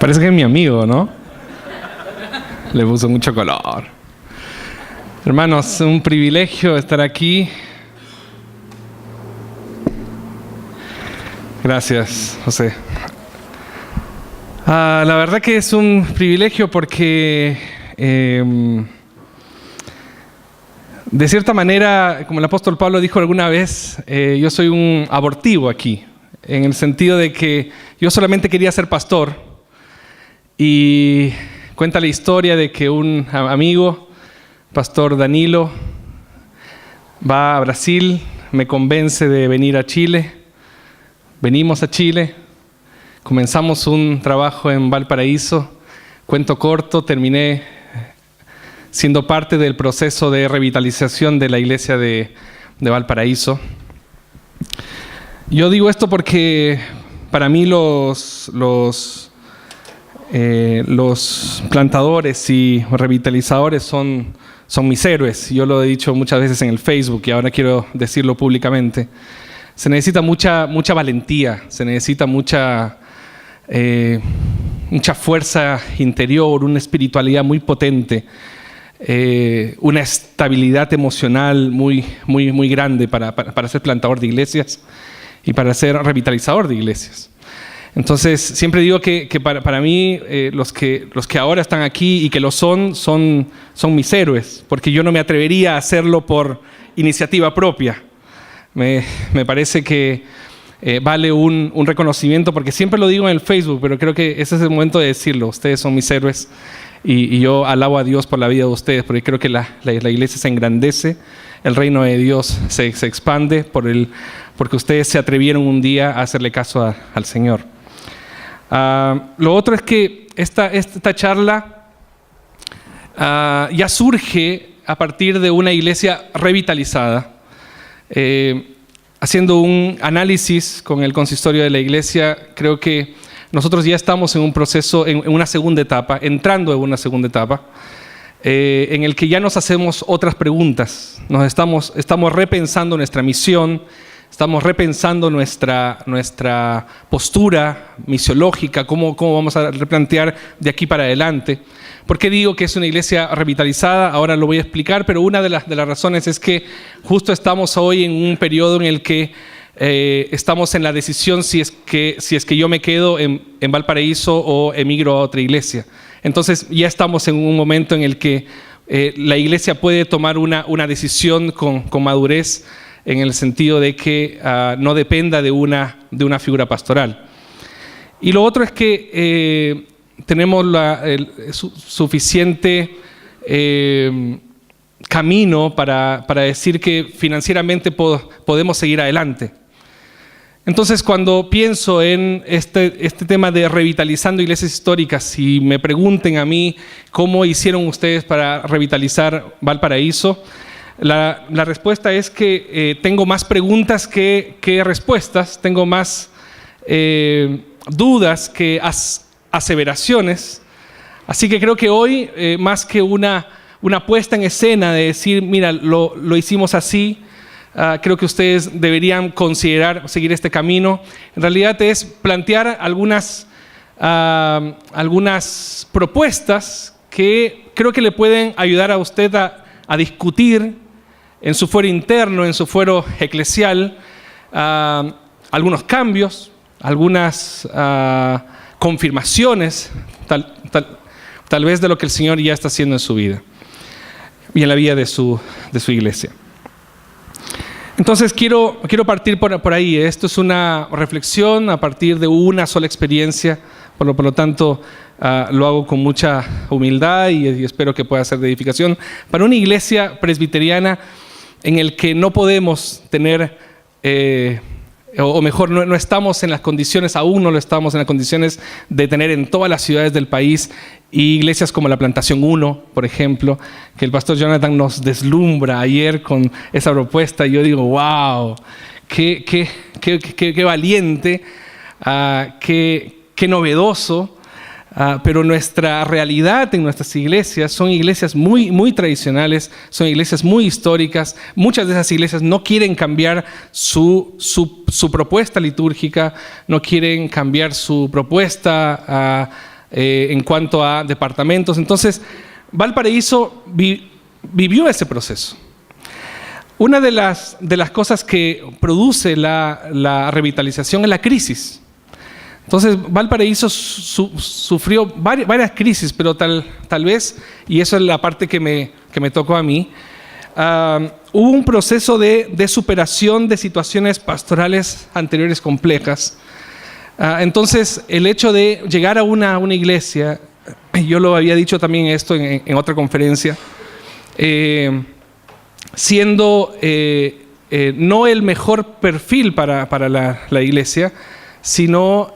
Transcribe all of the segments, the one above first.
Parece que es mi amigo, ¿no? Le puso mucho color. Hermanos, un privilegio estar aquí. Gracias, José. La verdad que es un privilegio porque de cierta manera, como el apóstol Pablo dijo alguna vez, yo soy un abortivo aquí, en el sentido de que yo solamente quería ser pastor. Y cuenta la historia de que un amigo, pastor Danilo, va a Brasil, me convence de venir a Chile. Venimos a Chile, comenzamos un trabajo en Valparaíso. Cuento corto, terminé siendo parte del proceso de revitalización de la iglesia de Valparaíso. Yo digo esto porque para mí los plantadores y revitalizadores son mis héroes. Yo lo he dicho muchas veces en el Facebook y ahora quiero decirlo públicamente. Se necesita mucha valentía, se necesita mucha fuerza interior, una espiritualidad muy potente, una estabilidad emocional muy grande para ser plantador de iglesias y para ser revitalizador de iglesias. Entonces, siempre digo que para mí los que ahora están aquí y que lo son mis héroes, porque yo no me atrevería a hacerlo por iniciativa propia. Me parece que vale un reconocimiento, porque siempre lo digo en el Facebook, pero creo que ese es el momento de decirlo. Ustedes son mis héroes y yo alabo a Dios por la vida de ustedes, porque creo que la iglesia se engrandece, el reino de Dios se expande porque ustedes se atrevieron un día a hacerle caso al Señor. Lo otro es que esta charla ya surge a partir de una iglesia revitalizada. Haciendo un análisis con el consistorio de la iglesia, creo que nosotros ya estamos en un proceso, en una segunda etapa, entrando en una segunda etapa, en el que ya nos hacemos otras preguntas. Estamos repensando nuestra misión, estamos repensando nuestra postura misiológica, cómo vamos a replantear de aquí para adelante. ¿Por qué digo que es una iglesia revitalizada? Ahora lo voy a explicar, pero una de las razones es que justo estamos hoy en un periodo en el que estamos en la decisión si es que yo me quedo en Valparaíso o emigro a otra iglesia. Entonces ya estamos en un momento en el que la iglesia puede tomar una decisión con madurez, en el sentido de que no dependa de una figura pastoral. Y lo otro es que tenemos suficiente camino para decir que financieramente podemos seguir adelante. Entonces, cuando pienso en este tema de revitalizando iglesias históricas, y me pregunten a mí cómo hicieron ustedes para revitalizar Valparaíso, la respuesta es que tengo más preguntas que respuestas, tengo más dudas que aseveraciones. Así que creo que hoy, más que una puesta en escena de decir, mira, lo hicimos así, creo que ustedes deberían considerar seguir este camino. En realidad es plantear algunas propuestas que creo que le pueden ayudar a usted a discutir en su fuero interno, en su fuero eclesial, algunos cambios, algunas confirmaciones, tal vez de lo que el Señor ya está haciendo en su vida y en la vida de su iglesia. Entonces quiero partir por ahí. Esto es una reflexión a partir de una sola experiencia, por lo tanto lo hago con mucha humildad y espero que pueda ser de edificación para una iglesia presbiteriana en el que no podemos tener, o mejor, no estamos en las condiciones, aún no lo estamos en las condiciones de tener en todas las ciudades del país iglesias como la Plantación 1, por ejemplo, que el pastor Jonathan nos deslumbra ayer con esa propuesta. Y yo digo, wow, qué valiente, qué novedoso. Pero nuestra realidad en nuestras iglesias son iglesias muy tradicionales, son iglesias muy históricas. Muchas de esas iglesias no quieren cambiar su propuesta litúrgica, no quieren cambiar su propuesta en cuanto a departamentos. Entonces, Valparaíso vivió ese proceso. Una de las cosas que produce la revitalización es la crisis. Entonces, Valparaíso sufrió varias crisis, pero tal vez, y eso es la parte que me tocó a mí, hubo un proceso de superación de situaciones pastorales anteriores complejas. Entonces, el hecho de llegar a una iglesia, yo lo había dicho también esto en otra conferencia, siendo no el mejor perfil para la iglesia, sino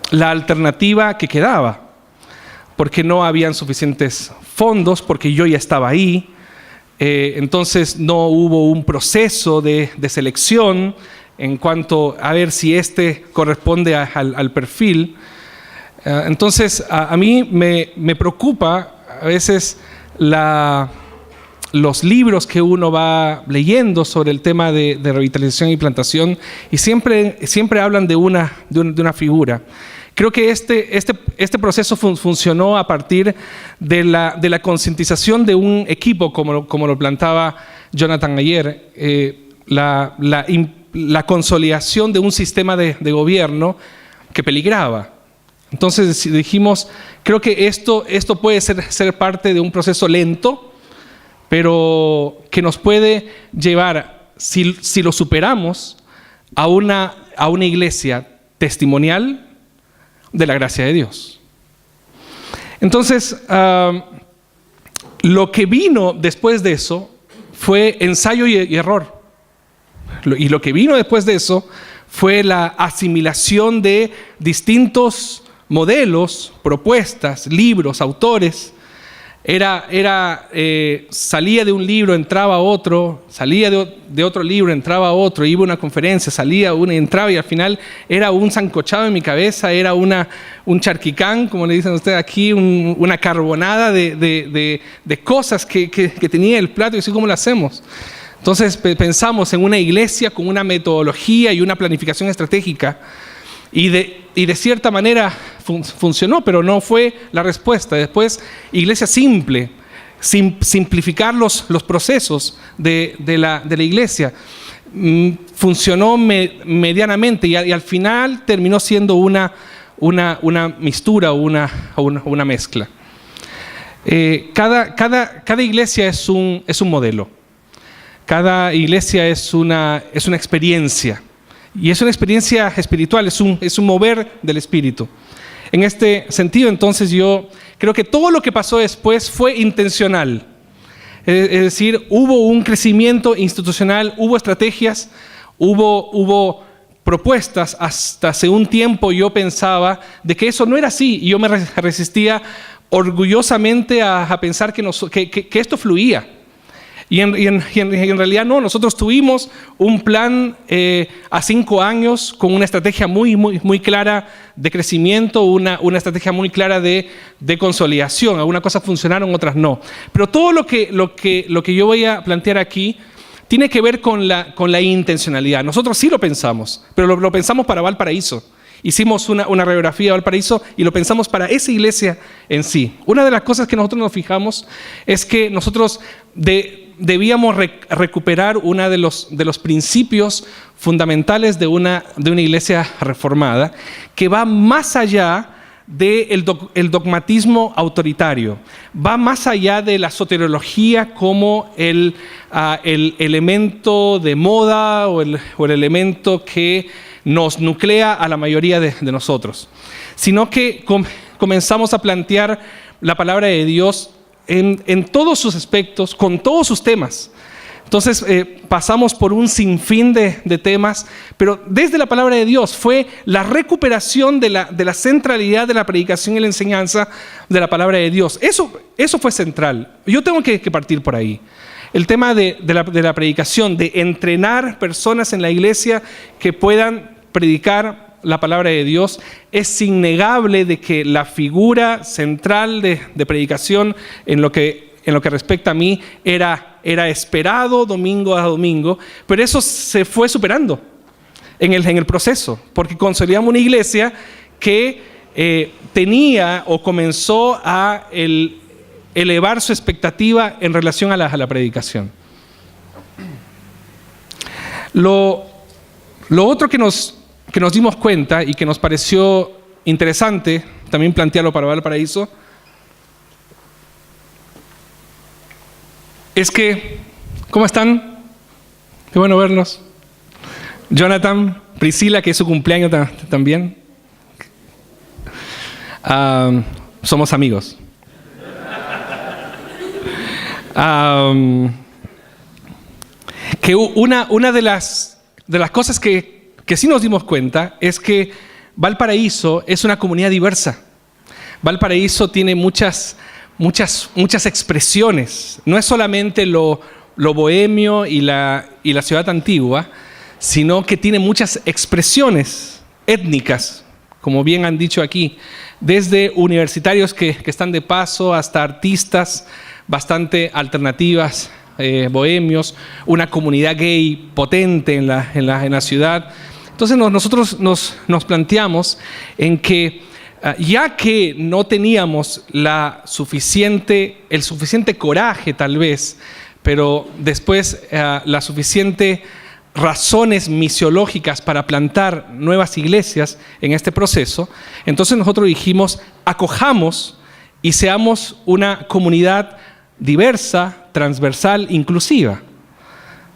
la alternativa que quedaba, porque no habían suficientes fondos, porque yo ya estaba ahí, entonces no hubo un proceso de selección en cuanto a ver si este corresponde al perfil. Entonces a mí me preocupa a veces los libros que uno va leyendo sobre el tema de revitalización y plantación, y siempre hablan de una figura. Creo que este proceso funcionó a partir de la concientización de un equipo, como lo plantaba Jonathan ayer, la consolidación de un sistema de gobierno que peligraba. Entonces dijimos, creo que esto puede ser parte de un proceso lento, pero que nos puede llevar, si lo superamos, a una iglesia testimonial de la gracia de Dios. Entonces, lo que vino después de eso fue ensayo y error. Y lo que vino después de eso fue la asimilación de distintos modelos, propuestas, libros, autores. Salía de un libro, entraba a otro, salía de otro libro, entraba a otro, iba a una conferencia, salía una, entraba, y al final era un sancochado en mi cabeza, era un charquicán, como le dicen ustedes aquí, una carbonada de cosas que tenía el plato, y así, ¿cómo lo hacemos? Entonces pensamos en una iglesia con una metodología y una planificación estratégica, y de cierta manera funcionó, pero no fue la respuesta. Después, iglesia simple, simplificar los procesos de la iglesia, funcionó medianamente, y al final terminó siendo una mistura, una mezcla. Cada iglesia es un modelo. Cada iglesia es una experiencia. Y es una experiencia espiritual, es un mover del Espíritu. En este sentido, entonces, yo creo que todo lo que pasó después fue intencional. Es decir, hubo un crecimiento institucional, hubo estrategias, hubo propuestas. Hasta hace un tiempo yo pensaba de que eso no era así, y yo me resistía orgullosamente a pensar que esto fluía. Y en realidad no, nosotros tuvimos un plan a 5 años con una estrategia muy clara de crecimiento, una estrategia muy clara de consolidación. Algunas cosas funcionaron, otras no. Pero todo lo que yo voy a plantear aquí tiene que ver con la intencionalidad. Nosotros sí lo pensamos, pero lo pensamos para Valparaíso. Hicimos una radiografía de Valparaíso y lo pensamos para esa iglesia en sí. Una de las cosas que nosotros nos fijamos es que nosotros debíamos recuperar uno de los principios fundamentales de una iglesia reformada, que va más allá del dogmatismo autoritario, va más allá de la soteriología como el elemento de moda o el elemento que nos nuclea a la mayoría de nosotros, sino que comenzamos a plantear la palabra de Dios en todos sus aspectos, con todos sus temas. Entonces pasamos por un sinfín de temas, pero desde la palabra de Dios fue la recuperación de la centralidad de la predicación y la enseñanza de la palabra de Dios. Eso fue central. Yo tengo que partir por ahí. El tema de la predicación, de entrenar personas en la iglesia que puedan predicar la palabra de Dios, es innegable de que la figura central de predicación en lo que respecta a mí era esperado domingo a domingo, pero eso se fue superando en el proceso, porque consolidamos una iglesia que tenía o comenzó a elevar su expectativa en relación a la predicación. Lo otro que nos dimos cuenta y que nos pareció interesante también plantearlo para Valparaíso es que, ¿cómo están? Qué bueno verlos. Jonathan, Priscila, que es su cumpleaños también. Somos amigos. Que una de las cosas que sí nos dimos cuenta es que Valparaíso es una comunidad diversa. Valparaíso tiene muchas expresiones. No es solamente lo bohemio y la ciudad antigua, sino que tiene muchas expresiones étnicas, como bien han dicho aquí, desde universitarios que están de paso hasta artistas bastante alternativas, bohemios, una comunidad gay potente en la ciudad. Entonces nosotros nos planteamos en que ya que no teníamos el suficiente coraje tal vez, pero después las suficientes razones misiológicas para plantar nuevas iglesias en este proceso, entonces nosotros dijimos, acojamos y seamos una comunidad diversa, transversal, inclusiva.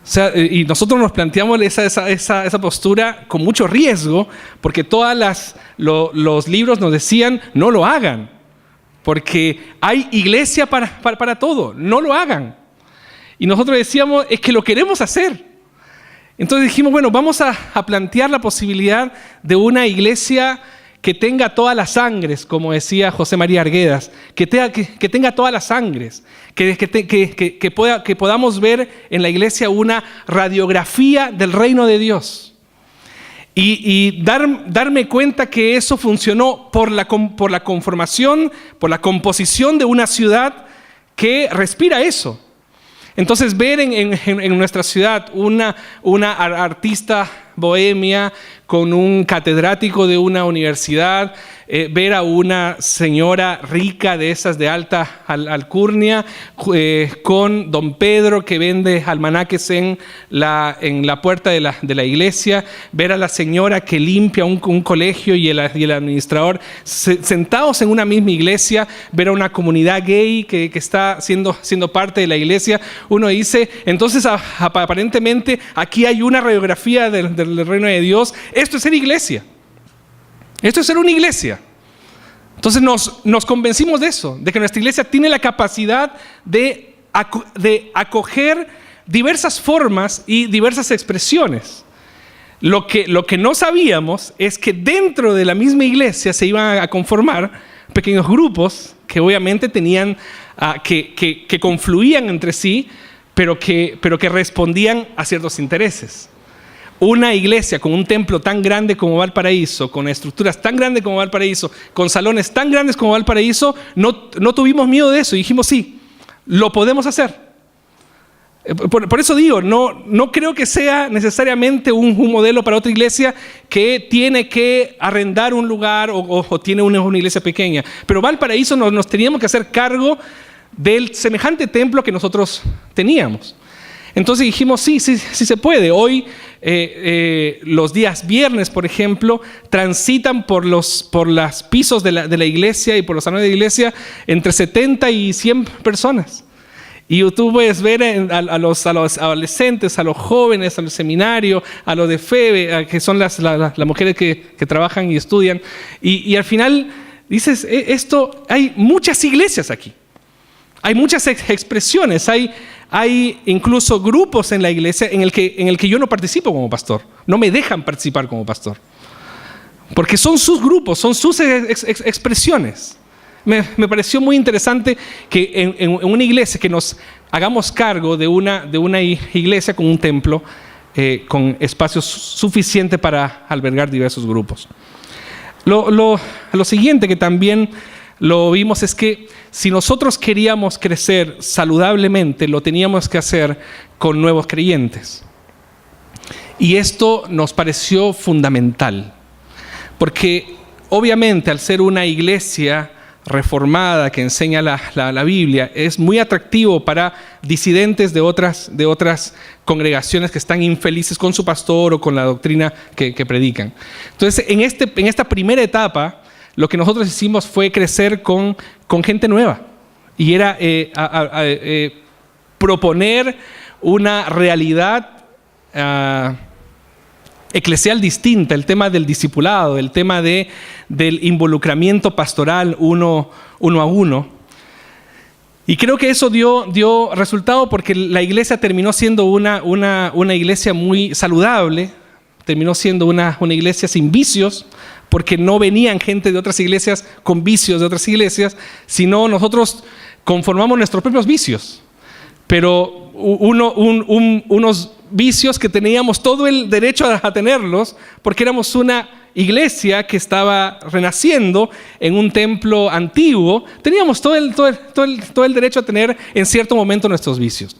O sea, y nosotros nos planteamos esa postura con mucho riesgo, porque los libros nos decían, no lo hagan, porque hay iglesia para todo, no lo hagan. Y nosotros decíamos, es que lo queremos hacer. Entonces dijimos, bueno, vamos a plantear la posibilidad de una iglesia que tenga todas las sangres, como decía José María Arguedas, que tenga todas las sangres, que podamos ver en la iglesia una radiografía del reino de Dios. Y darme cuenta que eso funcionó por la conformación, por la composición de una ciudad que respira eso. Entonces ver en nuestra ciudad una artista bohemia con un catedrático de una universidad, ver a una señora rica de esas de alta alcurnia, con don Pedro que vende almanaques en la puerta de la iglesia, ver a la señora que limpia un colegio y el administrador sentados en una misma iglesia, ver a una comunidad gay que está siendo parte de la iglesia. Uno dice, entonces aparentemente aquí hay una radiografía del reino de Dios. Esto es ser iglesia. Esto es ser una iglesia. Entonces nos convencimos de eso, de que nuestra iglesia tiene la capacidad de acoger diversas formas y diversas expresiones. Lo que no sabíamos es que dentro de la misma iglesia se iban a conformar pequeños grupos que obviamente tenían, que confluían entre sí, pero que respondían a ciertos intereses. Una iglesia con un templo tan grande como Valparaíso, con estructuras tan grandes como Valparaíso, con salones tan grandes como Valparaíso, no tuvimos miedo de eso. Y dijimos, sí, lo podemos hacer. Por eso digo, no creo que sea necesariamente un modelo para otra iglesia que tiene que arrendar un lugar o tiene una iglesia pequeña. Pero Valparaíso nos teníamos que hacer cargo del semejante templo que nosotros teníamos. Entonces dijimos, sí se puede. Hoy, los días viernes, por ejemplo, transitan por los pisos de la iglesia y por los salones de iglesia entre 70 y 100 personas. Y tú puedes ver a los adolescentes, a los jóvenes, al seminario, a los de FEBE, que son las mujeres que trabajan y estudian. Y al final dices, hay muchas iglesias aquí. Hay muchas expresiones, hay incluso grupos en la iglesia en el que yo no participo como pastor. No me dejan participar como pastor. Porque son sus grupos, son sus expresiones. Me pareció muy interesante que en una iglesia que nos hagamos cargo de una iglesia con un templo, con espacios suficientes para albergar diversos grupos. Lo siguiente que también lo vimos es que si nosotros queríamos crecer saludablemente, lo teníamos que hacer con nuevos creyentes. Y esto nos pareció fundamental, porque obviamente, al ser una iglesia reformada que enseña la Biblia, es muy atractivo para disidentes de otras congregaciones que están infelices con su pastor o con la doctrina que predican. Entonces, en esta primera etapa, lo que nosotros hicimos fue crecer con gente nueva. Y era proponer una realidad eclesial distinta, el tema del discipulado, el tema del involucramiento pastoral uno a uno. Y creo que eso dio resultado porque la iglesia terminó siendo una iglesia muy saludable, terminó siendo una iglesia sin vicios, porque no venían gente de otras iglesias con vicios de otras iglesias, sino nosotros conformamos nuestros propios vicios. Pero unos vicios que teníamos todo el derecho a tenerlos, porque éramos una iglesia que estaba renaciendo en un templo antiguo. Teníamos todo el derecho a tener en cierto momento nuestros vicios,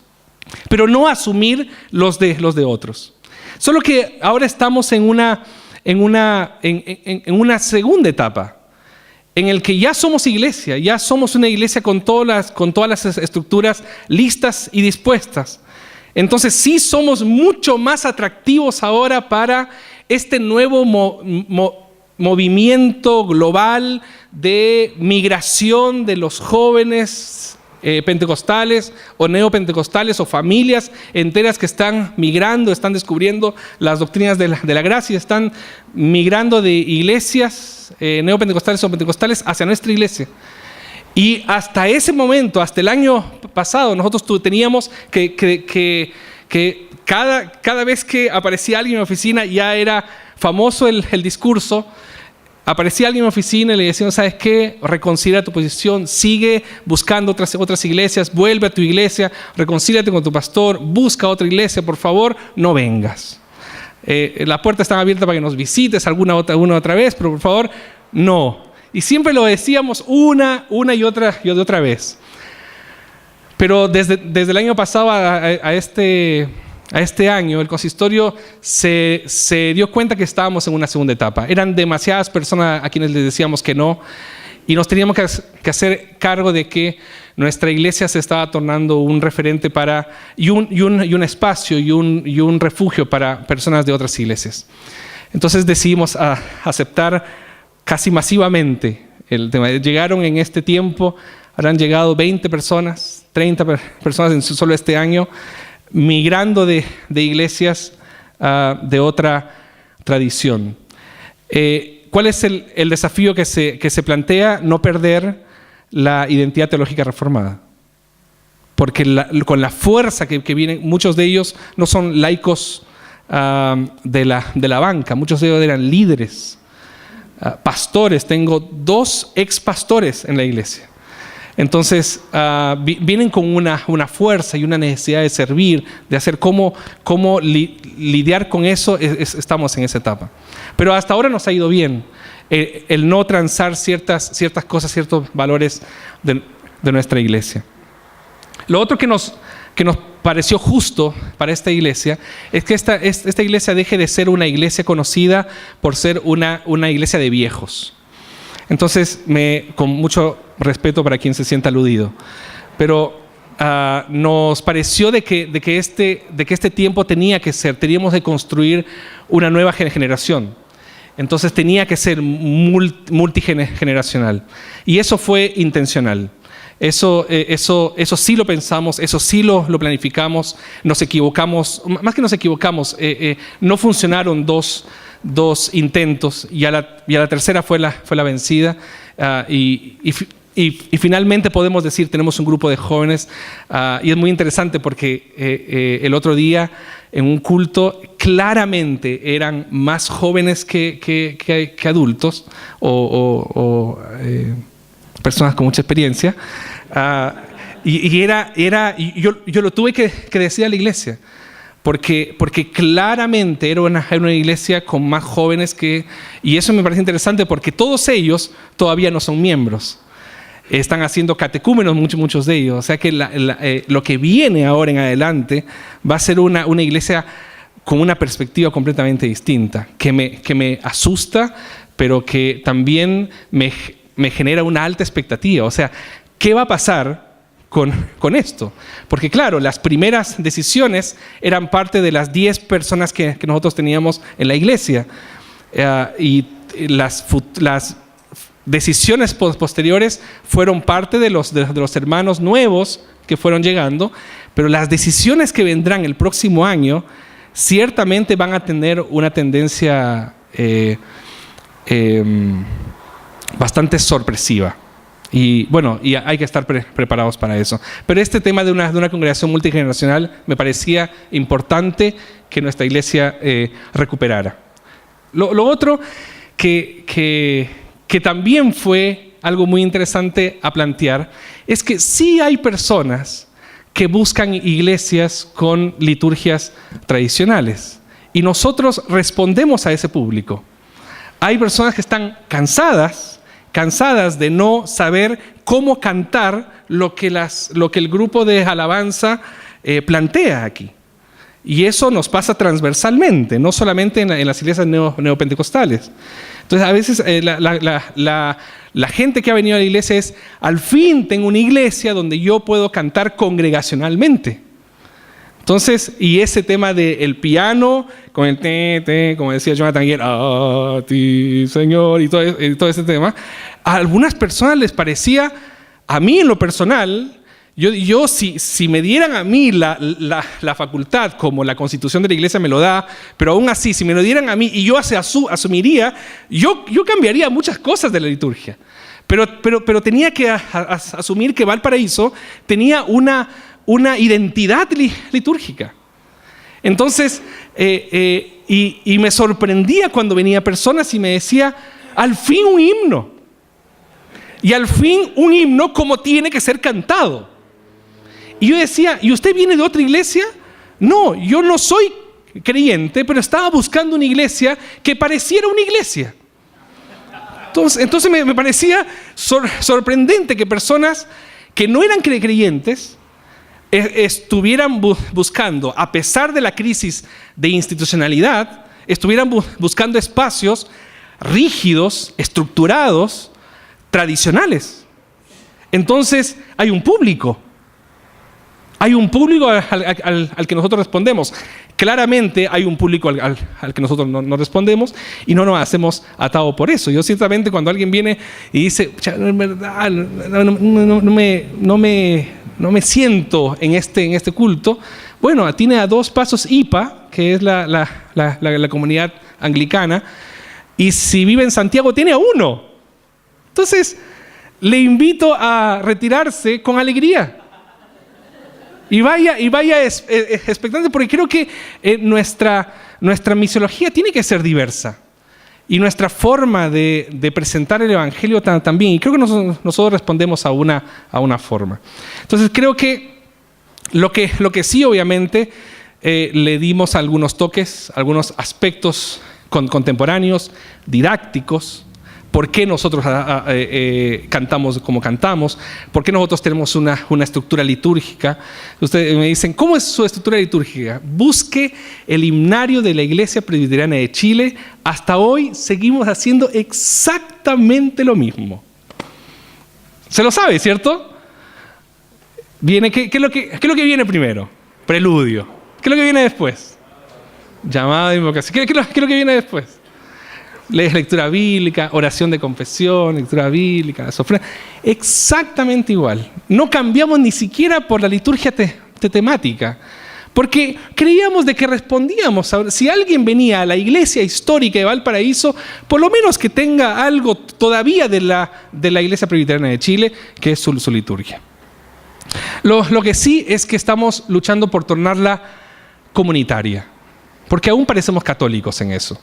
pero no asumir los de otros. Solo que ahora estamos en una segunda etapa, en el que ya somos iglesia, ya somos una iglesia con todas las estructuras listas y dispuestas. Entonces sí somos mucho más atractivos ahora para este nuevo movimiento global de migración de los jóvenes pentecostales o neopentecostales o familias enteras que están migrando, están descubriendo las doctrinas de la gracia, están migrando de iglesias neopentecostales o pentecostales hacia nuestra iglesia. Y hasta ese momento, hasta el año pasado, nosotros teníamos que cada vez que aparecía alguien en mi oficina, ya era famoso el discurso. Aparecía alguien en mi oficina y le decían, ¿sabes qué? Reconsidera tu posición, sigue buscando otras iglesias, vuelve a tu iglesia, reconcíliate con tu pastor, busca otra iglesia, por favor, no vengas. Las puertas están abiertas para que nos visites alguna otra vez, pero por favor, no. Y siempre lo decíamos una y otra vez. Pero desde el año pasado a este año, el consistorio se dio cuenta que estábamos en una segunda etapa. Eran demasiadas personas a quienes les decíamos que no, y nos teníamos que hacer cargo de que nuestra iglesia se estaba tornando un referente y un espacio y un refugio para personas de otras iglesias. Entonces decidimos aceptar casi masivamente el tema. Llegaron en este tiempo, habrán llegado 20 personas, 30 personas en solo este año, migrando de iglesias de otra tradición. ¿Cuál es el desafío que se plantea? No perder la identidad teológica reformada. Porque con la fuerza que vienen, muchos de ellos no son laicos de la banca, muchos de ellos eran líderes, pastores. Tengo 2 expastores en la iglesia. Entonces, vienen con una fuerza y una necesidad de servir, de hacer cómo lidiar con eso. Estamos en esa etapa. Pero hasta ahora nos ha ido bien. El no transar ciertas cosas, ciertos valores de nuestra iglesia. Lo otro que nos pareció justo para esta iglesia es que esta iglesia deje de ser una iglesia conocida por ser una iglesia de viejos. Entonces, con mucho respeto para quien se sienta aludido, pero nos pareció de que este tiempo teníamos que construir una nueva generación. Entonces tenía que ser multigeneracional, y eso fue intencional. Eso sí lo pensamos, eso sí lo planificamos. Nos equivocamos, más que nos equivocamos, no funcionaron dos intentos, y a la tercera fue la vencida, y finalmente podemos decir, tenemos un grupo de jóvenes, y es muy interesante porque el otro día en un culto claramente eran más jóvenes que adultos o personas con mucha experiencia, y yo lo tuve que decir a la iglesia. Porque claramente era una iglesia con más jóvenes y eso me parece interesante porque todos ellos todavía no son miembros. Están haciendo catecúmenos muchos de ellos. O sea que lo que viene ahora en adelante va a ser una iglesia con una perspectiva completamente distinta, que me asusta, pero que también me genera una alta expectativa. O sea, ¿qué va a pasar con esto? Porque claro, las primeras decisiones eran parte de las 10 personas que nosotros teníamos en la iglesia. Y las decisiones posteriores fueron parte de los hermanos nuevos que fueron llegando, pero las decisiones que vendrán el próximo año ciertamente van a tener una tendencia bastante sorpresiva. Y bueno, y hay que estar preparados para eso. Pero este tema de una congregación multigeneracional me parecía importante que nuestra iglesia recuperara. Lo otro que también fue algo muy interesante a plantear es que sí hay personas que buscan iglesias con liturgias tradicionales y nosotros respondemos a ese público. Hay personas que están cansadas de no saber cómo cantar lo que el grupo de alabanza plantea aquí. Y eso nos pasa transversalmente, no solamente en las iglesias neopentecostales. Entonces, a veces la gente que ha venido a la iglesia es, al fin tengo una iglesia donde yo puedo cantar congregacionalmente. Entonces, y ese tema del piano, con el te, como decía Jonathan Guerra, a ti, Señor, y todo ese tema, a algunas personas les parecía, a mí en lo personal, yo si me dieran a mí la facultad, como la Constitución de la Iglesia me lo da, pero aún así, si me lo dieran a mí y yo asumiría, yo cambiaría muchas cosas de la liturgia. Pero tenía que asumir que Valparaíso tenía una identidad litúrgica. Entonces, y me sorprendía cuando venía personas y me decía, al fin un himno. Y al fin un himno como tiene que ser cantado. Y yo decía, ¿y usted viene de otra iglesia? No, yo no soy creyente, pero estaba buscando una iglesia que pareciera una iglesia. Entonces me parecía sorprendente que personas que no eran creyentes estuvieran buscando, a pesar de la crisis de institucionalidad, estuvieran buscando espacios rígidos, estructurados, tradicionales. Entonces hay un público al que nosotros respondemos. Claramente hay un público al que nosotros no respondemos y no nos hacemos atado por eso. Yo ciertamente cuando alguien viene y dice, en verdad, no me siento en este culto, bueno, tiene a 2 pasos IPA, que es la comunidad anglicana, y si vive en Santiago tiene a 1. Entonces, le invito a retirarse con alegría. Y vaya expectante, porque creo que nuestra misiología tiene que ser diversa. Y nuestra forma de presentar el Evangelio también. Y creo que nosotros respondemos a una forma. Entonces, creo que lo que sí, obviamente, le dimos algunos toques, algunos aspectos contemporáneos, didácticos. ¿Por qué nosotros cantamos como cantamos? ¿Por qué nosotros tenemos una estructura litúrgica? Ustedes me dicen, ¿cómo es su estructura litúrgica? Busque el himnario de la Iglesia Presbiteriana de Chile. Hasta hoy seguimos haciendo exactamente lo mismo. ¿Se lo sabe, cierto? ¿Qué es lo que viene primero? Preludio. ¿Qué es lo que viene después? Llamada de invocación. ¿Qué es lo que viene después? Lectura bíblica, oración de confesión, lectura bíblica, las ofrendas. Exactamente igual. No cambiamos ni siquiera por la liturgia temática, porque creíamos de que respondíamos. Si alguien venía a la iglesia histórica de Valparaíso, por lo menos que tenga algo todavía de la Iglesia Presbiteriana de Chile, que es su liturgia. Lo que sí es que estamos luchando por tornarla comunitaria, porque aún parecemos católicos en eso.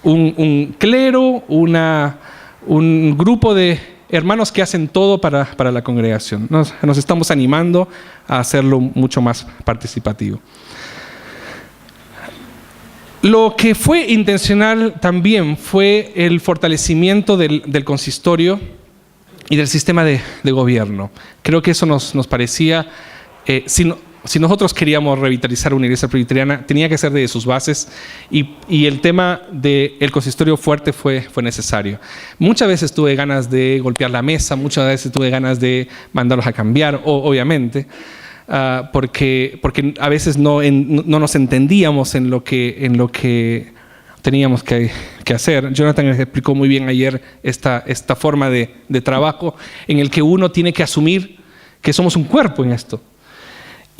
Un clero, un grupo de hermanos que hacen todo para la congregación. Nos estamos animando a hacerlo mucho más participativo. Lo que fue intencional también fue el fortalecimiento del consistorio y del sistema de gobierno. Creo que eso nos parecía, si nosotros queríamos revitalizar una iglesia presbiteriana, tenía que ser de sus bases y el tema del consistorio fuerte fue necesario. Muchas veces tuve ganas de golpear la mesa, muchas veces tuve ganas de mandarlos a cambiar, obviamente, porque a veces no nos entendíamos en lo que teníamos que hacer. Jonathan explicó muy bien ayer esta forma de trabajo en el que uno tiene que asumir que somos un cuerpo en esto.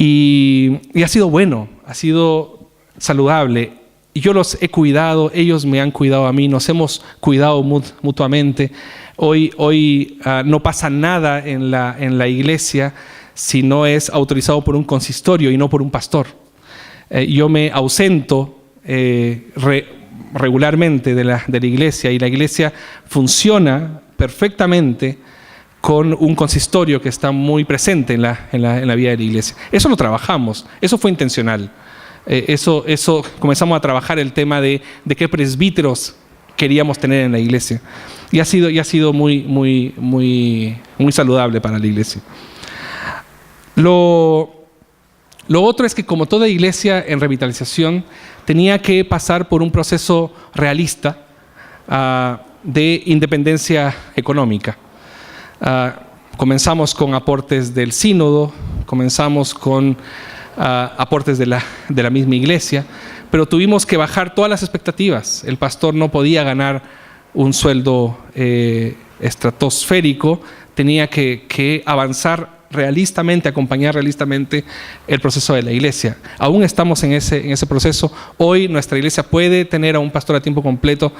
Y ha sido bueno, ha sido saludable. Yo los he cuidado, ellos me han cuidado a mí, nos hemos cuidado mutuamente. Hoy no pasa nada en la iglesia si no es autorizado por un consistorio y no por un pastor. Yo me ausento regularmente de la iglesia y la iglesia funciona perfectamente con un consistorio que está muy presente en la vida de la iglesia. Eso lo trabajamos, eso fue intencional. Eso comenzamos a trabajar el tema de qué presbíteros queríamos tener en la iglesia. Y ha sido muy saludable para la iglesia. Lo otro es que, como toda iglesia en revitalización, tenía que pasar por un proceso realista de independencia económica. Comenzamos con aportes del sínodo, comenzamos con aportes de la misma iglesia, pero tuvimos que bajar todas las expectativas. El pastor no podía ganar un sueldo estratosférico, tenía que avanzar realistamente, acompañar realistamente el proceso de la iglesia. Aún estamos en ese proceso. Hoy nuestra iglesia puede tener a un pastor a tiempo completo,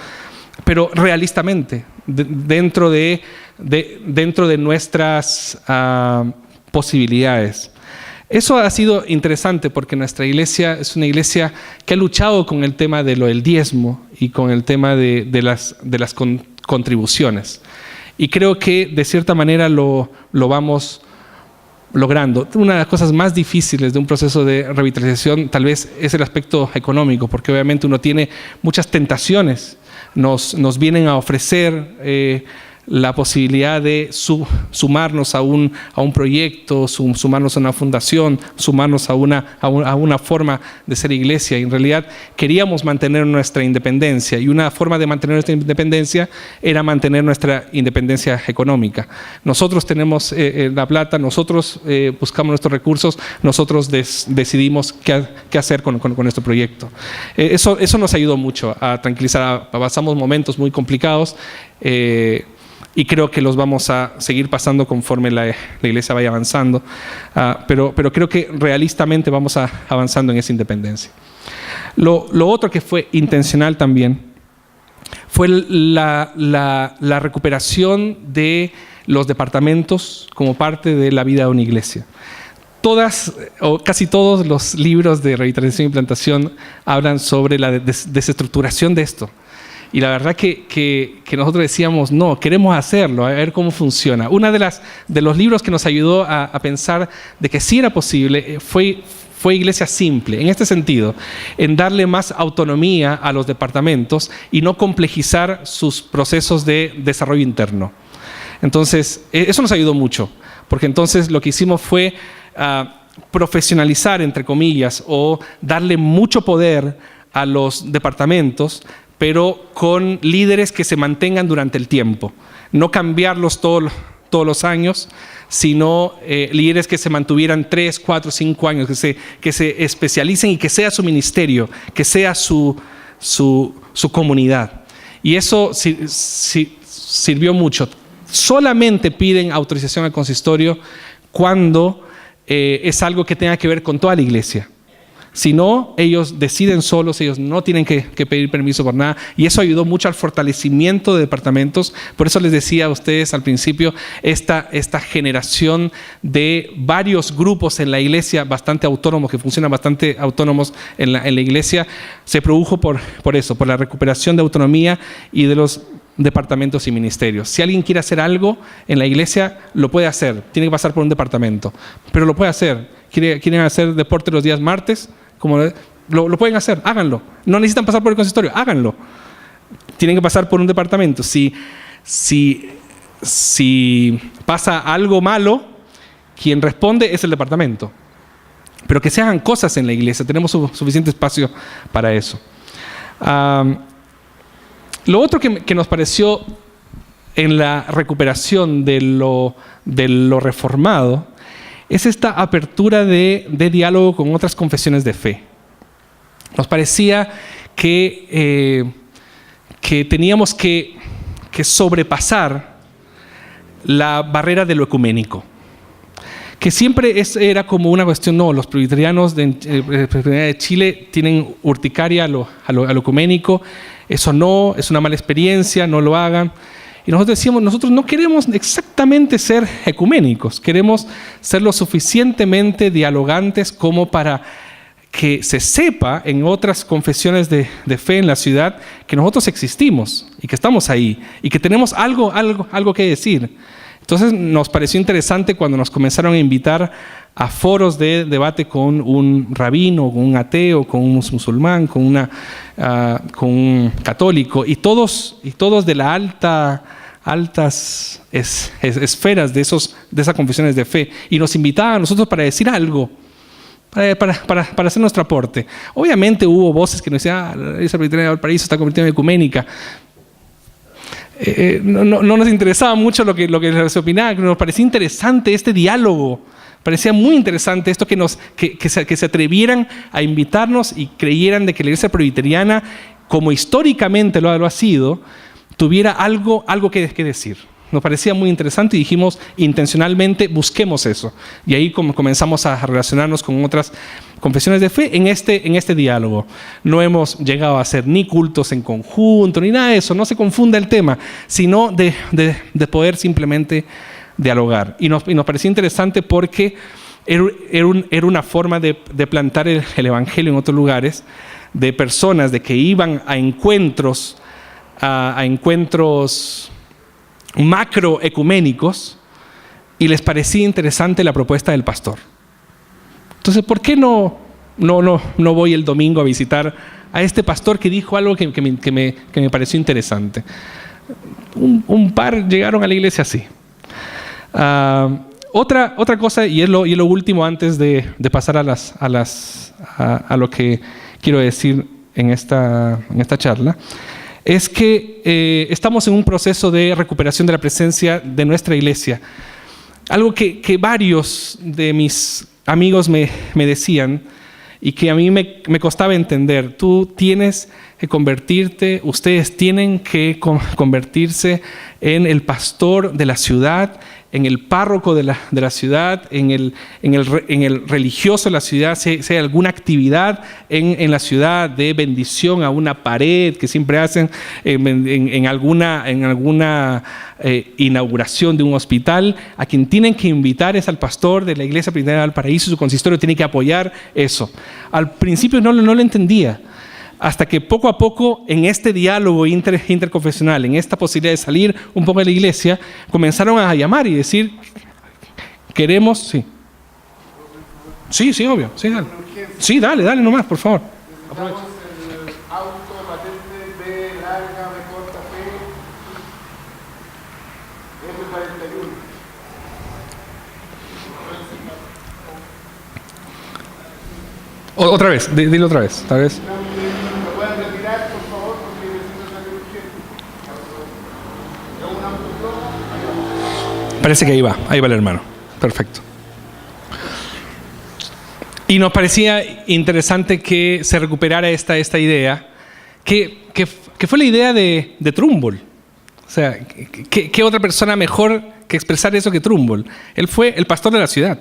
pero realistamente, dentro de nuestras posibilidades. Eso ha sido interesante porque nuestra iglesia es una iglesia que ha luchado con el tema del diezmo y con el tema de las contribuciones. Y creo que de cierta manera lo vamos logrando. Una de las cosas más difíciles de un proceso de revitalización tal vez es el aspecto económico, porque obviamente uno tiene muchas tentaciones. Nos vienen a ofrecer la posibilidad de sumarnos a un proyecto, sumarnos a una fundación, sumarnos a una forma de ser iglesia. Y en realidad queríamos mantener nuestra independencia, y una forma de mantener nuestra independencia era mantener nuestra independencia económica. Nosotros tenemos la plata, nosotros buscamos nuestros recursos, nosotros decidimos qué hacer con nuestro proyecto. Eso nos ayudó mucho a tranquilizar. Pasamos momentos muy complicados, y creo que los vamos a seguir pasando conforme la iglesia vaya avanzando, pero creo que realistamente vamos avanzando en esa independencia. Lo otro que fue intencional también fue la recuperación de los departamentos como parte de la vida de una iglesia. Todas o casi todos los libros de revitalización y plantación hablan sobre la desestructuración de esto. Y la verdad que nosotros decíamos, no, queremos hacerlo, a ver cómo funciona. Uno de los libros que nos ayudó a pensar de que sí era posible fue Iglesia Simple, en este sentido, en darle más autonomía a los departamentos y no complejizar sus procesos de desarrollo interno. Entonces, eso nos ayudó mucho, porque entonces lo que hicimos fue profesionalizar, entre comillas, o darle mucho poder a los departamentos, pero con líderes que se mantengan durante el tiempo. No cambiarlos todos los años, sino líderes que se mantuvieran 3, 4, 5 años, que se especialicen y que sea su ministerio, que sea su comunidad. Y eso sirvió mucho. Solamente piden autorización al consistorio cuando es algo que tenga que ver con toda la iglesia. Si no, ellos deciden solos, ellos no tienen que pedir permiso por nada, y eso ayudó mucho al fortalecimiento de departamentos. Por eso les decía a ustedes al principio, esta generación de varios grupos en la iglesia bastante autónomos, que funcionan bastante autónomos en la iglesia, se produjo por eso, por la recuperación de autonomía y de los departamentos y ministerios. Si alguien quiere hacer algo en la iglesia, lo puede hacer, tiene que pasar por un departamento, pero lo puede hacer. ¿Quieren hacer deporte los días martes? Lo pueden hacer, háganlo. No necesitan pasar por el consistorio, háganlo. Tienen que pasar por un departamento. Si pasa algo malo, quien responde es el departamento. pero que se hagan cosas en la iglesia. Tenemos suficiente espacio para eso. Lo otro que nos pareció en la recuperación de lo reformado es esta apertura de diálogo con otras confesiones de fe. Nos parecía que teníamos que sobrepasar la barrera de lo ecuménico, que siempre era como una cuestión, no, los presbiterianos de Chile tienen urticaria a lo ecuménico, eso no, es una mala experiencia, no lo hagan. Y nosotros decíamos, nosotros no queremos exactamente ser ecuménicos, queremos ser lo suficientemente dialogantes como para que se sepa en otras confesiones de fe en la ciudad que nosotros existimos y que estamos ahí y que tenemos algo que decir. Entonces nos pareció interesante cuando nos comenzaron a invitar a foros de debate con un rabino, con un ateo, con un musulmán, con un católico, y todos de la altas esferas de esas confesiones de fe, y nos invitaban a nosotros para decir algo, para hacer nuestro aporte. Obviamente hubo voces que nos decían, la Iglesia Presbiteriana de Valparaíso está convirtiendo en ecuménica. No nos interesaba mucho lo que se opinaba, nos parecía interesante este diálogo, parecía muy interesante esto que se atrevieran a invitarnos y creyeran de que la Iglesia Presbiteriana, como históricamente lo ha sido, tuviera algo que decir. Nos parecía muy interesante y dijimos intencionalmente busquemos eso. Y ahí comenzamos a relacionarnos con otras confesiones de fe en este diálogo. No hemos llegado a hacer ni cultos en conjunto, ni nada de eso. No se confunda el tema, sino de poder simplemente dialogar. Y nos parecía interesante porque era una forma de plantar el evangelio en otros lugares, de personas de que iban a encuentros macroecuménicos y les parecía interesante la propuesta del pastor. Entonces, ¿por qué no voy el domingo a visitar a este pastor que dijo algo que me pareció interesante? Un par llegaron a la iglesia así. Otra cosa, y es lo último antes de pasar a lo que quiero decir en esta charla, es que estamos en un proceso de recuperación de la presencia de nuestra iglesia. Algo que varios de mis amigos me decían y que a mí me costaba entender. Tú tienes que convertirte, ustedes tienen que convertirse en el pastor de la ciudad, en el párroco de la ciudad, en el religioso de la ciudad, si hay alguna actividad en la ciudad de bendición a una pared que siempre hacen en alguna inauguración de un hospital, a quien tienen que invitar es al pastor de la Iglesia Presbiteriana de Valparaíso, su consistorio tiene que apoyar eso. Al principio no lo entendía, hasta que poco a poco en este diálogo interconfesional, en esta posibilidad de salir un poco de la iglesia, comenzaron a llamar y decir, queremos, sí. Sí, obvio, sí, dale. Sí, dale nomás, por favor. Necesitamos el auto patente B larga, B corta, P, F41. Otra vez, dilo otra vez, tal vez. ¿Lo pueden retirar, por favor? Porque necesito salir urgente. ¿Es un autoplomo? Parece que ahí va el hermano. Perfecto. Y nos parecía interesante que se recuperara esta idea, que fue la idea de Trumbull. O sea, ¿qué otra persona mejor que expresar eso que Trumbull? Él fue el pastor de la ciudad.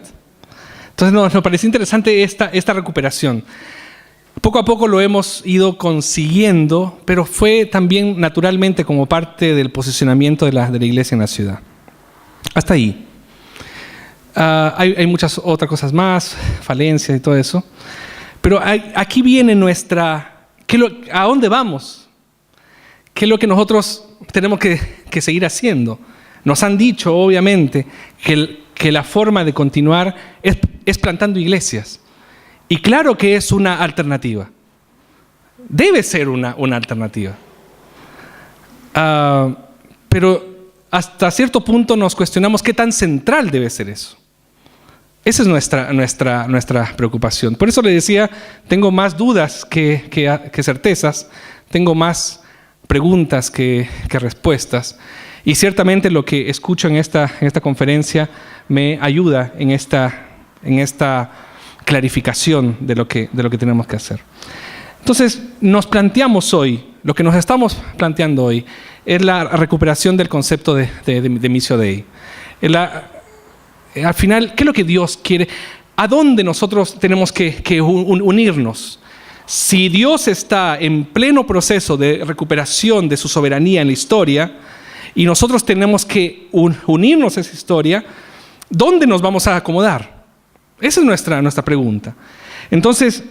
Entonces nos parecía interesante esta recuperación. Poco a poco lo hemos ido consiguiendo, pero fue también naturalmente como parte del posicionamiento de la iglesia en la ciudad. Hasta ahí. Hay muchas otras cosas más, falencias y todo eso. Pero aquí viene ¿a dónde vamos? ¿Qué es lo que nosotros tenemos que seguir haciendo? Nos han dicho, obviamente, que la forma de continuar es plantando iglesias. Y claro que es una alternativa. Debe ser una alternativa. Pero hasta cierto punto nos cuestionamos qué tan central debe ser eso. Esa es nuestra preocupación. Por eso le decía, tengo más dudas que certezas, tengo más preguntas que respuestas. Y ciertamente lo que escucho en esta conferencia me ayuda en esta clarificación de lo que tenemos que hacer. Entonces, nos planteamos hoy, lo que nos estamos planteando hoy, es la recuperación del concepto de Missio Dei. Al final, ¿qué es lo que Dios quiere? ¿A dónde nosotros tenemos que unirnos? Si Dios está en pleno proceso de recuperación de su soberanía en la historia y nosotros tenemos que unirnos a esa historia, ¿dónde nos vamos a acomodar? Esa es nuestra pregunta. Entonces,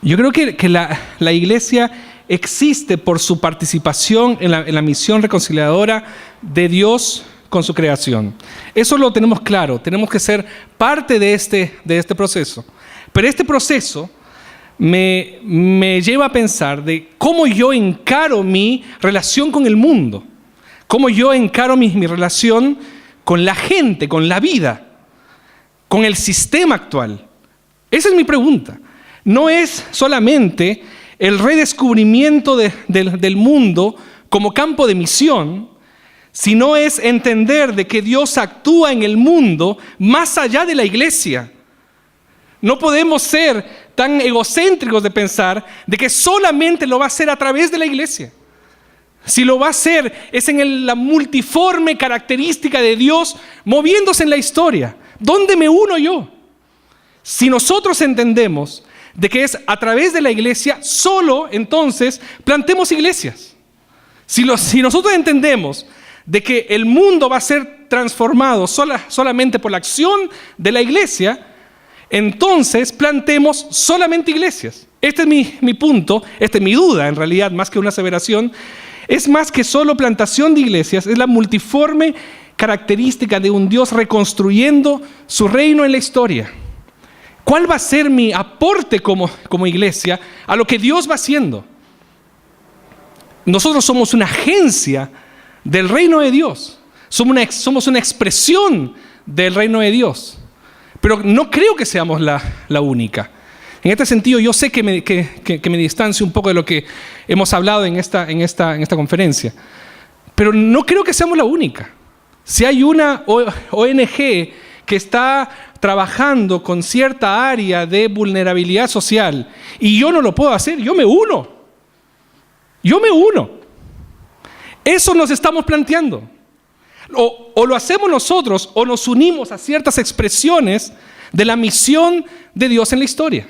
yo creo que la iglesia existe por su participación en la misión reconciliadora de Dios con su creación. Eso lo tenemos claro, tenemos que ser parte de este proceso. Pero este proceso me lleva a pensar de cómo yo encaro mi relación con el mundo, cómo yo encaro mi relación con la gente, con la vida, con el sistema actual. Esa es mi pregunta. No es solamente el redescubrimiento del mundo como campo de misión, sino es entender de que Dios actúa en el mundo más allá de la iglesia. No podemos ser tan egocéntricos de pensar de que solamente lo va a hacer a través de la iglesia. Si lo va a hacer es en la multiforme característica de Dios moviéndose en la historia. ¿Dónde me uno yo? Si nosotros entendemos de que es a través de la iglesia, solo entonces plantemos iglesias. Si nosotros entendemos de que el mundo va a ser transformado solamente por la acción de la iglesia, entonces plantemos solamente iglesias. Este es mi punto, esta es mi duda en realidad, más que una aseveración. Es más que solo plantación de iglesias, es la multiforme característica de un Dios reconstruyendo su reino en la historia. ¿Cuál va a ser mi aporte como iglesia a lo que Dios va haciendo? Nosotros somos una agencia del reino de Dios. Somos una expresión del reino de Dios. Pero no creo que seamos la única. En este sentido, yo sé que me distancio un poco de lo que hemos hablado en esta conferencia. Pero no creo que seamos la única. Si hay una ONG que está trabajando con cierta área de vulnerabilidad social y yo no lo puedo hacer, yo me uno. Eso nos estamos planteando. O lo hacemos nosotros o nos unimos a ciertas expresiones de la misión de Dios en la historia.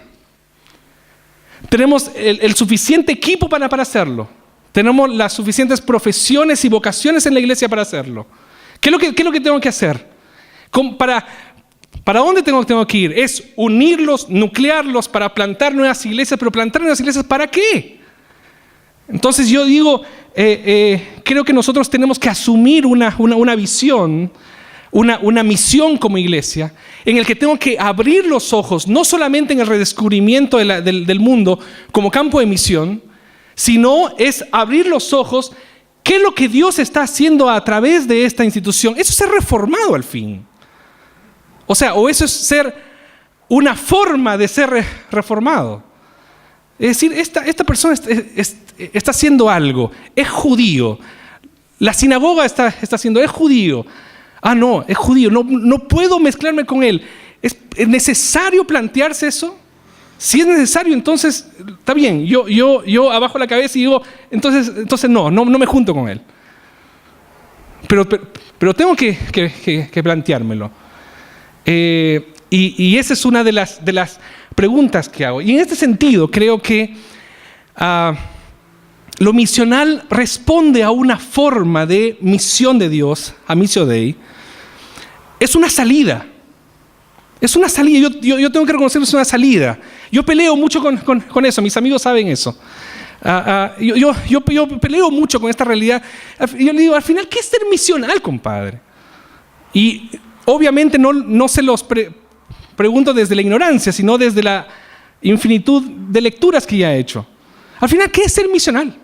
Tenemos el suficiente equipo para hacerlo. Tenemos las suficientes profesiones y vocaciones en la iglesia para hacerlo. ¿Qué es lo que tengo que hacer? ¿Para dónde tengo que ir? Es unirlos, nuclearlos para plantar nuevas iglesias, pero plantar nuevas iglesias ¿para qué? Entonces yo digo, creo que nosotros tenemos que asumir una visión, una misión como iglesia, en el que tengo que abrir los ojos, no solamente en el redescubrimiento del mundo como campo de misión, sino es abrir los ojos, ¿qué es lo que Dios está haciendo a través de esta institución? Eso es ser reformado al fin. O eso es ser una forma de ser reformado. Es decir, esta persona está haciendo algo, es judío. La sinagoga está haciendo, es judío. No, es judío, no puedo mezclarme con él. ¿Es necesario plantearse eso? Si es necesario, entonces, está bien, yo abajo la cabeza y digo, entonces no me junto con él. Pero tengo que planteármelo. Y esa es una de las preguntas que hago. Y en este sentido, creo que lo misional responde a una forma de misión de Dios, a Missio Dei. Es una salida. Es una salida. Yo tengo que reconocer que es una salida. Yo peleo mucho con eso. Mis amigos saben eso. Yo peleo mucho con esta realidad. Yo le digo, al final, ¿qué es ser misional, compadre? Y obviamente no se los pregunto desde la ignorancia, sino desde la infinitud de lecturas que ya he hecho. Al final, ¿qué es ser misional?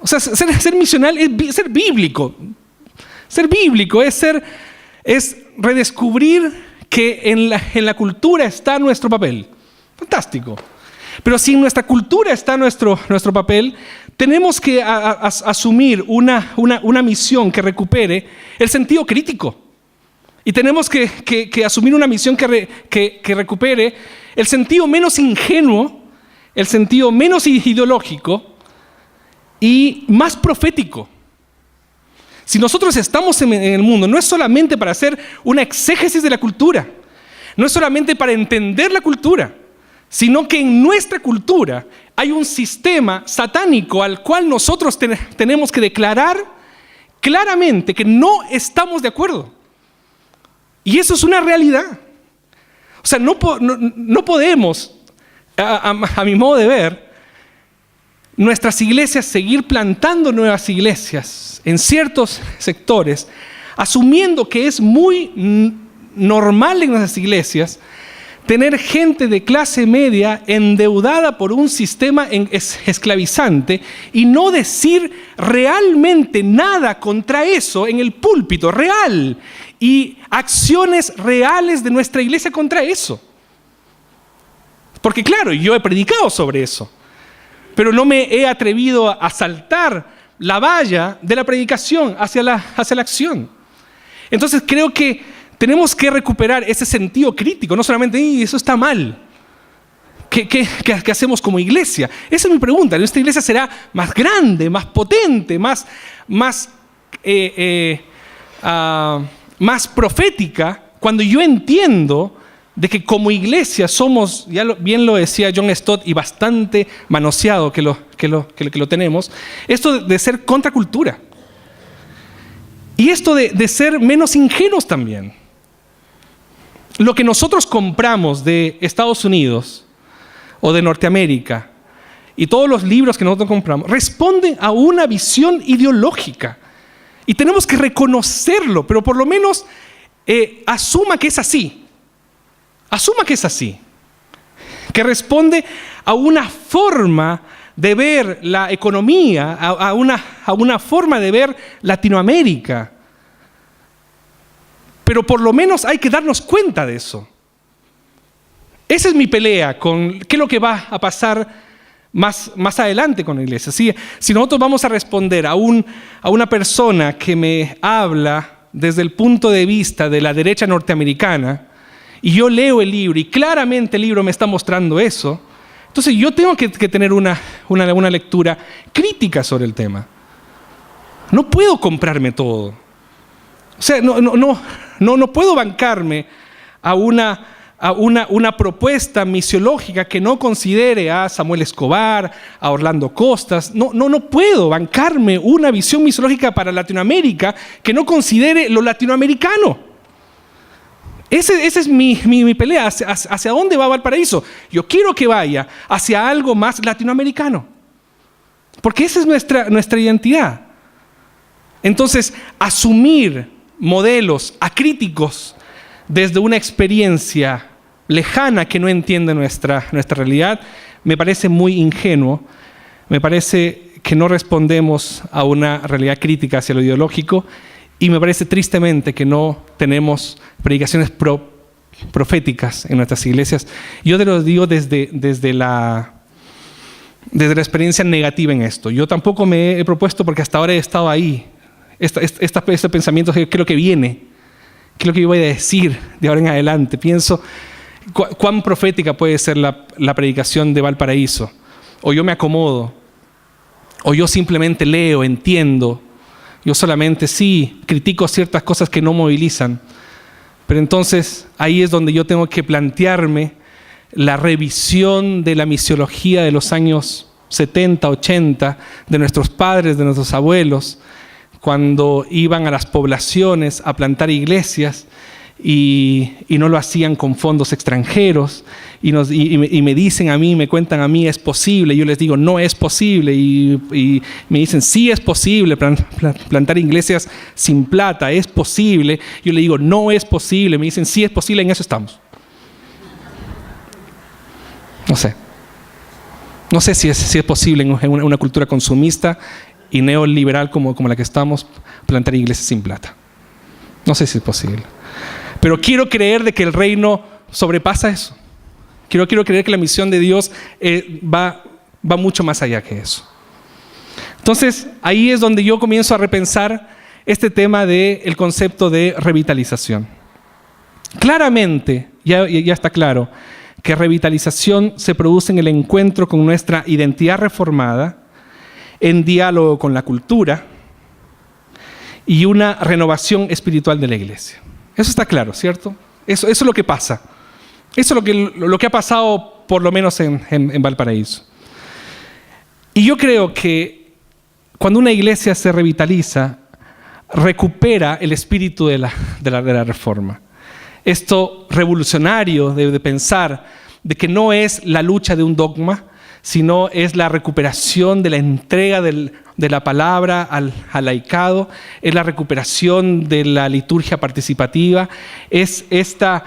O sea, ser misional es ser bíblico. Ser bíblico es redescubrir que en la cultura está nuestro papel. Fantástico. Pero si en nuestra cultura está nuestro papel, tenemos que asumir una misión que recupere el sentido crítico. Y tenemos que asumir una misión que recupere el sentido menos ingenuo, el sentido menos ideológico y más profético. Si nosotros estamos en el mundo, no es solamente para hacer una exégesis de la cultura, no es solamente para entender la cultura, sino que en nuestra cultura hay un sistema satánico al cual nosotros tenemos que declarar claramente que no estamos de acuerdo. Y eso es una realidad. O sea, no podemos, a mi modo de ver, nuestras iglesias seguir plantando nuevas iglesias en ciertos sectores, asumiendo que es muy normal en nuestras iglesias tener gente de clase media endeudada por un sistema esclavizante y no decir realmente nada contra eso en el púlpito real y acciones reales de nuestra iglesia contra eso. Porque claro, yo he predicado sobre eso, pero no me he atrevido a saltar la valla de la predicación hacia la acción. Entonces creo que tenemos que recuperar ese sentido crítico, no solamente, eso está mal. ¿Qué hacemos como iglesia? Esa es mi pregunta. ¿Nuestra iglesia será más grande, más potente, más profética cuando yo entiendo de que como iglesia somos, bien lo decía John Stott y bastante manoseado que lo tenemos, esto de ser contracultura. Y esto de ser menos ingenuos también. Lo que nosotros compramos de Estados Unidos o de Norteamérica y todos los libros que nosotros compramos responden a una visión ideológica. Y tenemos que reconocerlo, pero por lo menos asuma que es así. Asuma que es así. Que responde a una forma de ver la economía, a una forma de ver Latinoamérica. Pero por lo menos hay que darnos cuenta de eso. Esa es mi pelea con qué es lo que va a pasar más adelante con la iglesia. Si nosotros vamos a responder a una persona que me habla desde el punto de vista de la derecha norteamericana, y yo leo el libro y claramente el libro me está mostrando eso, entonces yo tengo que tener una lectura crítica sobre el tema. No puedo comprarme todo. O sea, no puedo bancarme a una propuesta misiológica que no considere a Samuel Escobar, a Orlando Costas. No puedo bancarme una visión misiológica para Latinoamérica que no considere lo latinoamericano. Esa es mi pelea. ¿Hacia dónde va Valparaíso? Yo quiero que vaya hacia algo más latinoamericano. Porque esa es nuestra identidad. Entonces, asumir modelos acríticos desde una experiencia lejana que no entiende nuestra realidad, me parece muy ingenuo, me parece que no respondemos a una realidad crítica hacia lo ideológico y me parece tristemente que no tenemos predicaciones proféticas en nuestras iglesias. Yo te lo digo desde la experiencia negativa en esto. Yo tampoco me he propuesto porque hasta ahora he estado ahí. Este pensamiento es lo que viene, qué es lo que yo voy a decir de ahora en adelante. Pienso cuán profética puede ser la predicación de Valparaíso. O yo me acomodo, o yo simplemente leo, entiendo. Yo solamente sí critico ciertas cosas que no movilizan. Pero entonces ahí es donde yo tengo que plantearme la revisión de la misiología de los años 70, 80, de nuestros padres, de nuestros abuelos, cuando iban a las poblaciones a plantar iglesias y no lo hacían con fondos extranjeros y me dicen a mí, me cuentan a mí, es posible. Yo les digo, no es posible y me dicen, sí es posible plantar iglesias sin plata, es posible. Yo le digo, no es posible. Me dicen, sí es posible, en eso estamos. No sé si es posible en una cultura consumista y neoliberal como la que estamos, plantar iglesias sin plata. No sé si es posible. Pero quiero creer de que el reino sobrepasa eso. Quiero creer que la misión de Dios va mucho más allá que eso. Entonces, ahí es donde yo comienzo a repensar este tema del concepto de revitalización. Claramente, ya está claro, que revitalización se produce en el encuentro con nuestra identidad reformada, en diálogo con la cultura y una renovación espiritual de la iglesia. Eso está claro, ¿cierto? Eso es lo que pasa. Eso es lo que ha pasado por lo menos en Valparaíso. Y yo creo que cuando una iglesia se revitaliza, recupera el espíritu de la reforma. Esto revolucionario de pensar de que no es la lucha de un dogma, sino es la recuperación de la entrega de la palabra al laicado, es la recuperación de la liturgia participativa, es esta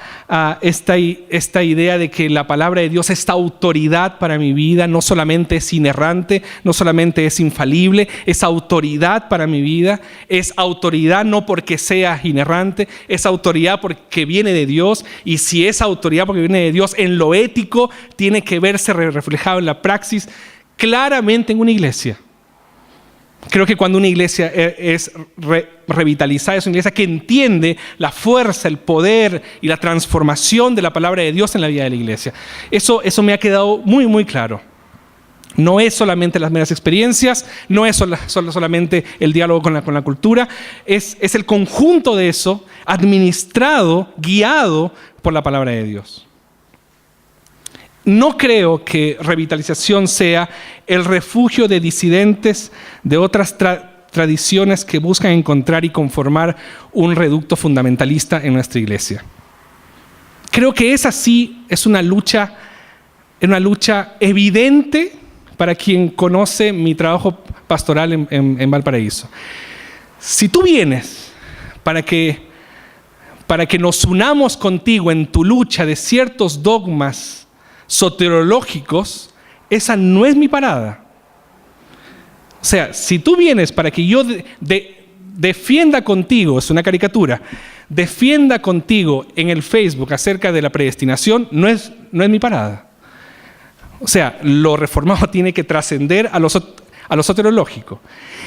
idea de que la palabra de Dios, esta autoridad para mi vida, no solamente es inerrante, no solamente es infalible, es autoridad para mi vida, es autoridad no porque sea inerrante, es autoridad porque viene de Dios, y si es autoridad porque viene de Dios, en lo ético tiene que verse reflejado en la praxis claramente en una iglesia. Creo que cuando una iglesia es revitalizada, es una iglesia que entiende la fuerza, el poder y la transformación de la palabra de Dios en la vida de la iglesia. Eso me ha quedado muy, muy claro. No es solamente las meras experiencias, no es solamente el diálogo con la cultura, es el conjunto de eso administrado, guiado por la palabra de Dios. No creo que revitalización sea el refugio de disidentes de otras tradiciones que buscan encontrar y conformar un reducto fundamentalista en nuestra iglesia. Creo que esa sí es una lucha evidente para quien conoce mi trabajo pastoral en Valparaíso. Si tú vienes para que nos unamos contigo en tu lucha de ciertos dogmas soteriológicos, esa no es mi parada. O sea, si tú vienes para que yo defienda contigo, es una caricatura, defienda contigo en el Facebook acerca de la predestinación, no es mi parada. O sea, lo reformado tiene que trascender a lo soteriológico.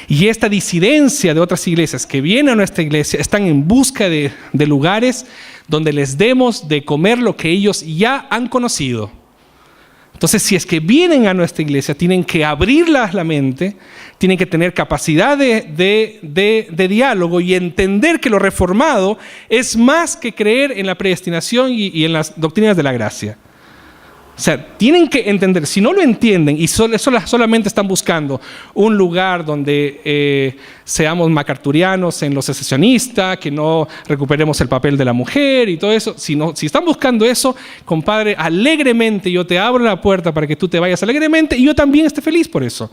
Y esta disidencia de otras iglesias que vienen a nuestra iglesia están en busca de lugares donde les demos de comer lo que ellos ya han conocido. Entonces, si es que vienen a nuestra iglesia, tienen que abrir la mente, tienen que tener capacidad de diálogo y entender que lo reformado es más que creer en la predestinación y en las doctrinas de la gracia. O sea, tienen que entender, si no lo entienden y solamente están buscando un lugar donde seamos macarturianos en lo secesionista, que no recuperemos el papel de la mujer y todo eso, si están buscando eso, compadre, alegremente yo te abro la puerta para que tú te vayas alegremente y yo también esté feliz por eso.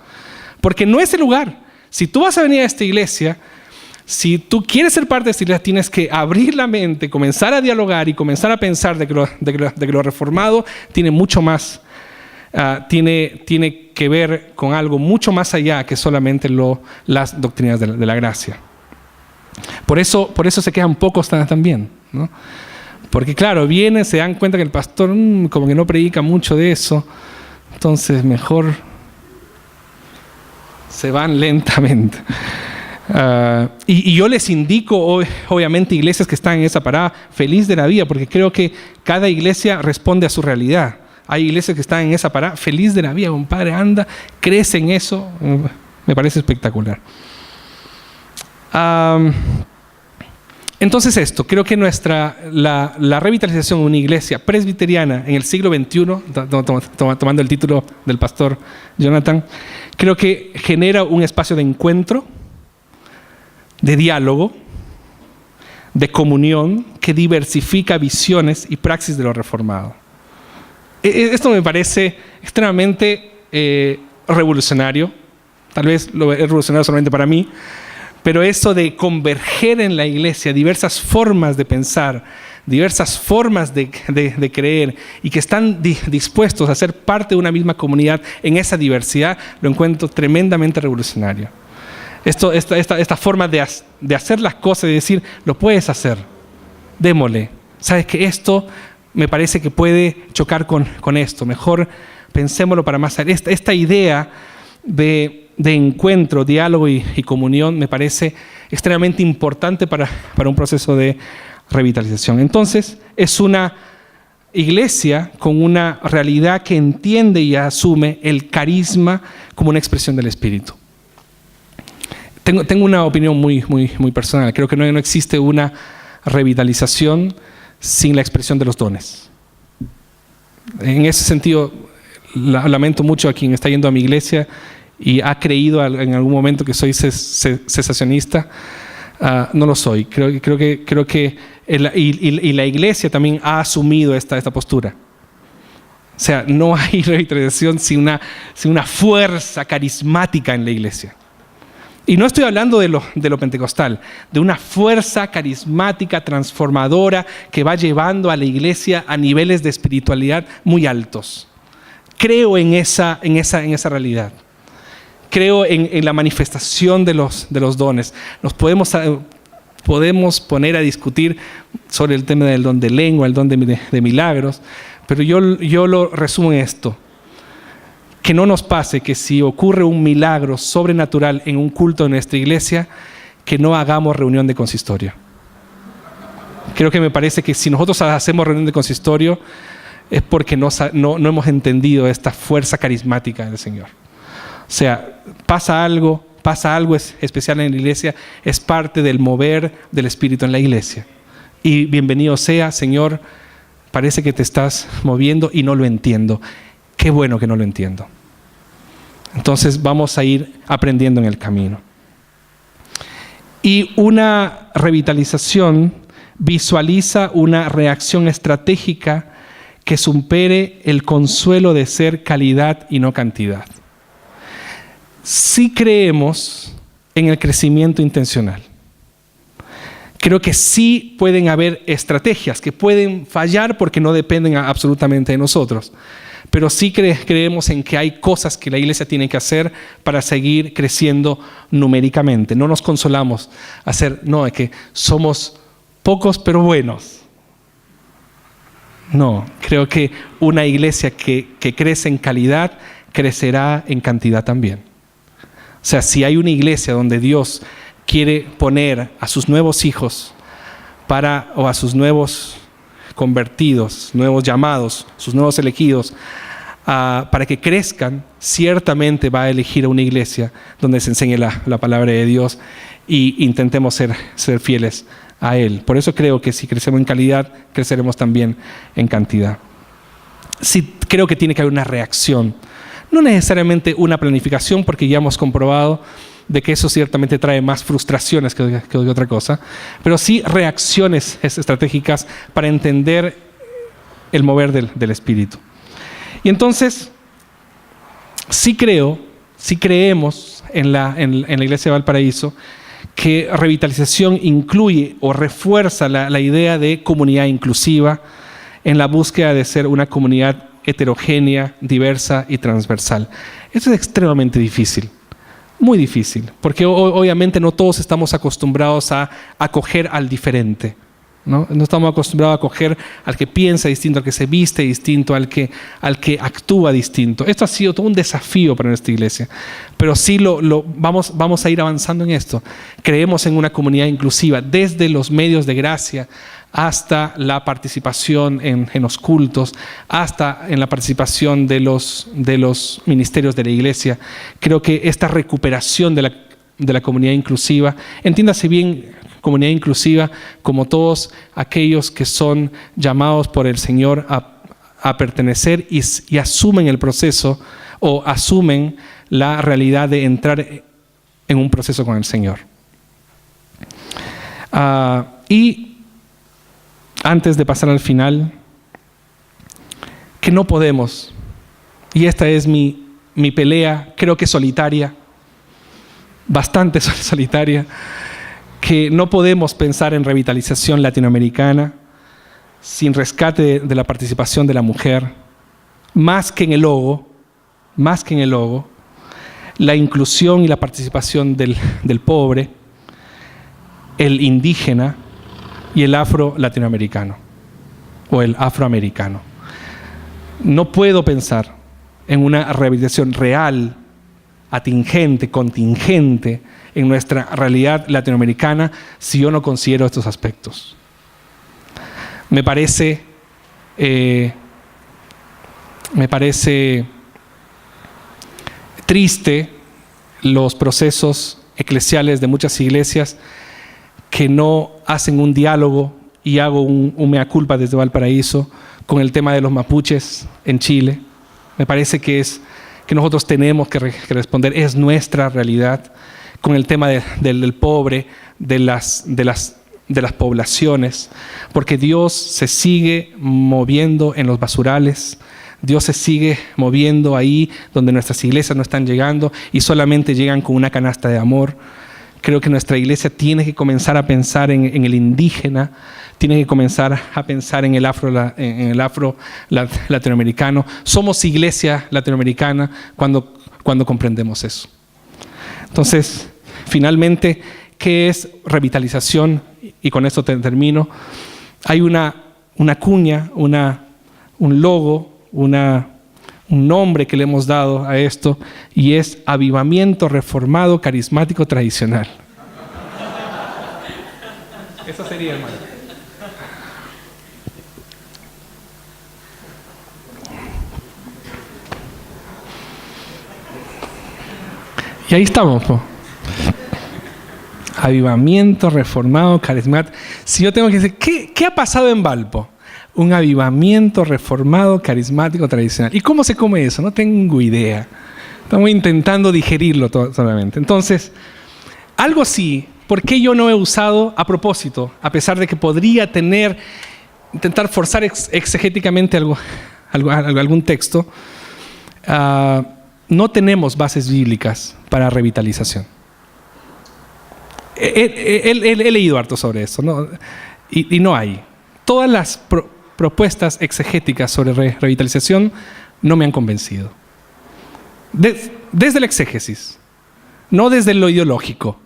Porque no es el lugar. Si tú vas a venir a esta iglesia, si tú quieres ser parte de esta iglesia, tienes que abrir la mente, comenzar a dialogar y comenzar a pensar de que lo reformado tiene mucho más, tiene que ver con algo mucho más allá que solamente las doctrinas de la gracia. Por eso se quejan pocos también, ¿no? Porque claro, vienen, se dan cuenta que el pastor como que no predica mucho de eso, entonces mejor se van lentamente. Y yo les indico, obviamente, iglesias que están en esa parada, feliz de la vida, porque creo que cada iglesia responde a su realidad. Hay iglesias que están en esa parada, feliz de la vida, compadre, anda, crece en eso, me parece espectacular. Entonces creo que la revitalización de una iglesia presbiteriana en el siglo XXI, tomando el título del pastor Jonathan, creo que genera un espacio de encuentro, de diálogo, de comunión, que diversifica visiones y praxis de lo reformado. Esto me parece extremadamente revolucionario. Tal vez lo es revolucionario solamente para mí, pero eso de converger en la iglesia diversas formas de pensar, diversas formas de creer y que están dispuestos a ser parte de una misma comunidad en esa diversidad, lo encuentro tremendamente revolucionario. Esta forma de hacer las cosas y decir, lo puedes hacer, démosle, sabes que esto me parece que puede chocar con esto, mejor pensémoslo para más allá. Esta idea de encuentro, diálogo y comunión me parece extremadamente importante para un proceso de revitalización. Entonces, es una iglesia con una realidad que entiende y asume el carisma como una expresión del Espíritu. Tengo una opinión muy personal. Creo que no existe una revitalización sin la expresión de los dones. En ese sentido, lamento mucho a quien está yendo a mi iglesia y ha creído en algún momento que soy cesacionista. No lo soy. Creo que la iglesia también ha asumido esta postura. O sea, no hay revitalización sin una fuerza carismática en la iglesia. Y no estoy hablando de lo pentecostal, de una fuerza carismática, transformadora, que va llevando a la iglesia a niveles de espiritualidad muy altos. Creo en esa realidad. Creo en la manifestación de los dones. Nos podemos poner a discutir sobre el tema del don de lengua, el don de milagros, pero yo lo resumo en esto. Que no nos pase que si ocurre un milagro sobrenatural en un culto de nuestra iglesia, que no hagamos reunión de consistorio. Creo que me parece que si nosotros hacemos reunión de consistorio es porque no hemos entendido esta fuerza carismática del Señor. O sea, pasa algo especial en la iglesia, es parte del mover del Espíritu en la iglesia. Y bienvenido sea, Señor, parece que te estás moviendo y no lo entiendo. Qué bueno que no lo entiendo. Entonces vamos a ir aprendiendo en el camino. Y una revitalización visualiza una reacción estratégica que supere el consuelo de ser calidad y no cantidad. Sí creemos en el crecimiento intencional. Creo que sí pueden haber estrategias que pueden fallar porque no dependen absolutamente de nosotros. Pero sí creemos en que hay cosas que la iglesia tiene que hacer para seguir creciendo numéricamente. No nos consolamos es que somos pocos pero buenos. No, creo que una iglesia que crece en calidad, crecerá en cantidad también. O sea, si hay una iglesia donde Dios quiere poner a sus nuevos hijos o a sus nuevos convertidos, nuevos llamados, sus nuevos elegidos, para que crezcan, ciertamente va a elegir a una iglesia donde se enseñe la palabra de Dios y intentemos ser fieles a Él. Por eso creo que si crecemos en calidad, creceremos también en cantidad. Sí, creo que tiene que haber una reacción, no necesariamente una planificación, porque ya hemos comprobado de que eso ciertamente trae más frustraciones que otra cosa, pero sí reacciones estratégicas para entender el mover del Espíritu. Y entonces, sí creemos en la Iglesia de Valparaíso que revitalización incluye o refuerza la idea de comunidad inclusiva en la búsqueda de ser una comunidad heterogénea, diversa y transversal. Eso es extremadamente difícil. Muy difícil, porque obviamente no todos estamos acostumbrados a acoger al diferente, ¿no? No estamos acostumbrados a acoger al que piensa distinto, al que se viste distinto, al que actúa distinto. Esto ha sido todo un desafío para nuestra iglesia, pero sí vamos a ir avanzando en esto. Creemos en una comunidad inclusiva, desde los medios de gracia hasta la participación en los cultos, hasta en la participación de los ministerios de la iglesia. Creo que esta recuperación de la comunidad inclusiva, entiéndase bien comunidad inclusiva como todos aquellos que son llamados por el Señor a pertenecer y asumen el proceso o asumen la realidad de entrar en un proceso con el Señor. Y antes de pasar al final, que no podemos, y esta es mi pelea, creo que solitaria, bastante solitaria, que no podemos pensar en revitalización latinoamericana sin rescate de la participación de la mujer, más que en el logo, la inclusión y la participación del pobre, el indígena y el afro-latinoamericano. o el afroamericano. No puedo pensar en una rehabilitación real, atingente, contingente en nuestra realidad latinoamericana si yo no considero estos aspectos. Me parece triste los procesos eclesiales de muchas iglesias que no hacen un diálogo, y hago un mea culpa desde Valparaíso, con el tema de los mapuches en Chile. Me parece que nosotros tenemos que responder, es nuestra realidad, con el tema del pobre, de las poblaciones, porque Dios se sigue moviendo en los basurales, Dios se sigue moviendo ahí donde nuestras iglesias no están llegando y solamente llegan con una canasta de amor. Creo que nuestra iglesia tiene que comenzar a pensar en el indígena, tiene que comenzar a pensar en el afro latinoamericano. Somos iglesia latinoamericana cuando comprendemos eso. Entonces, finalmente, ¿qué es revitalización? Y con esto termino. Hay una cuña, un logo, un nombre que le hemos dado a esto, y es Avivamiento Reformado Carismático Tradicional. Eso sería, hermano. Y ahí estamos, po. Avivamiento Reformado Carismático. Si yo tengo que decir, ¿qué ha pasado en Valpo? Un avivamiento reformado, carismático, tradicional. ¿Y cómo se come eso? No tengo idea. Estamos intentando digerirlo solamente. Entonces, algo así, ¿por qué yo no he usado a propósito? A pesar de que podría intentar forzar exegéticamente algún texto, no tenemos bases bíblicas para revitalización. He leído harto sobre eso, ¿no? Y no hay. Todas las propuestas exegéticas sobre revitalización no me han convencido. Desde la exégesis, no desde lo ideológico,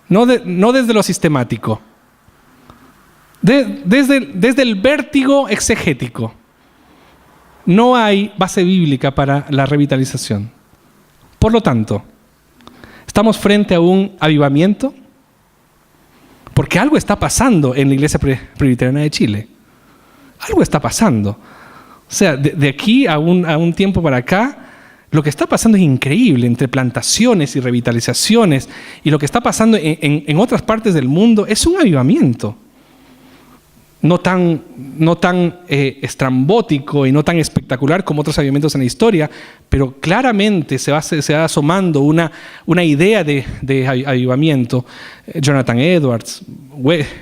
no desde lo sistemático, desde el vértigo exegético. No hay base bíblica para la revitalización. Por lo tanto, estamos frente a un avivamiento porque algo está pasando en la Iglesia Presbiteriana de Chile. Algo está pasando. O sea, de aquí a un tiempo para acá, lo que está pasando es increíble entre plantaciones y revitalizaciones, y lo que está pasando en otras partes del mundo es un avivamiento. No tan estrambótico y no tan espectacular como otros avivamientos en la historia, pero claramente se va asomando una idea de avivamiento. Jonathan Edwards,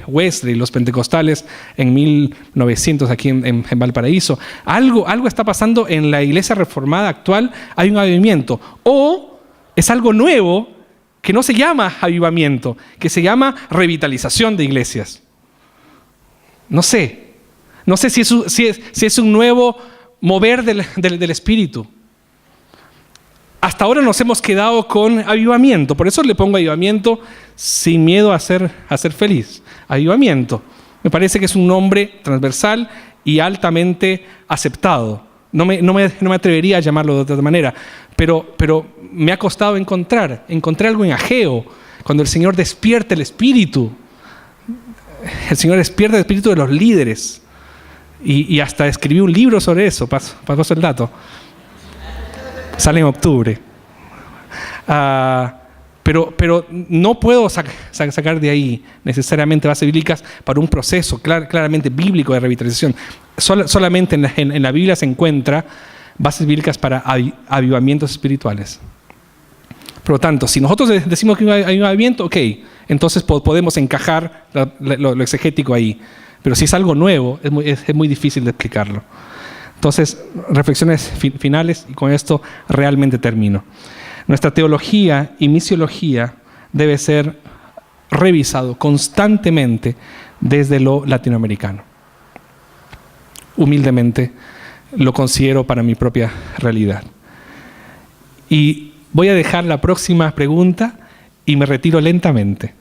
Wesley, los pentecostales en 1900 aquí en Valparaíso. Algo está pasando en la iglesia reformada actual, hay un avivamiento. O es algo nuevo que no se llama avivamiento, que se llama revitalización de iglesias. No sé si es un nuevo mover del Espíritu. Hasta ahora nos hemos quedado con avivamiento, por eso le pongo avivamiento sin miedo a ser feliz. Avivamiento. Me parece que es un nombre transversal y altamente aceptado. No me atrevería a llamarlo de otra manera, pero me ha costado encontrar algo en Ageo, cuando el Señor despierta el Espíritu. El Señor despierta el espíritu de los líderes y hasta escribió un libro sobre eso. Paso el dato. Sale en octubre. Pero no puedo sacar de ahí necesariamente bases bíblicas para un proceso claramente bíblico de revitalización. Solamente en la Biblia se encuentra bases bíblicas para avivamientos espirituales. Por lo tanto, si nosotros decimos que hay un avivamiento, ok, entonces podemos encajar lo exegético ahí. Pero si es algo nuevo, es muy difícil de explicarlo. Entonces, reflexiones finales, y con esto realmente termino. Nuestra teología y misiología debe ser revisado constantemente desde lo latinoamericano. Humildemente lo considero para mi propia realidad. Y voy a dejar la próxima pregunta y me retiro lentamente.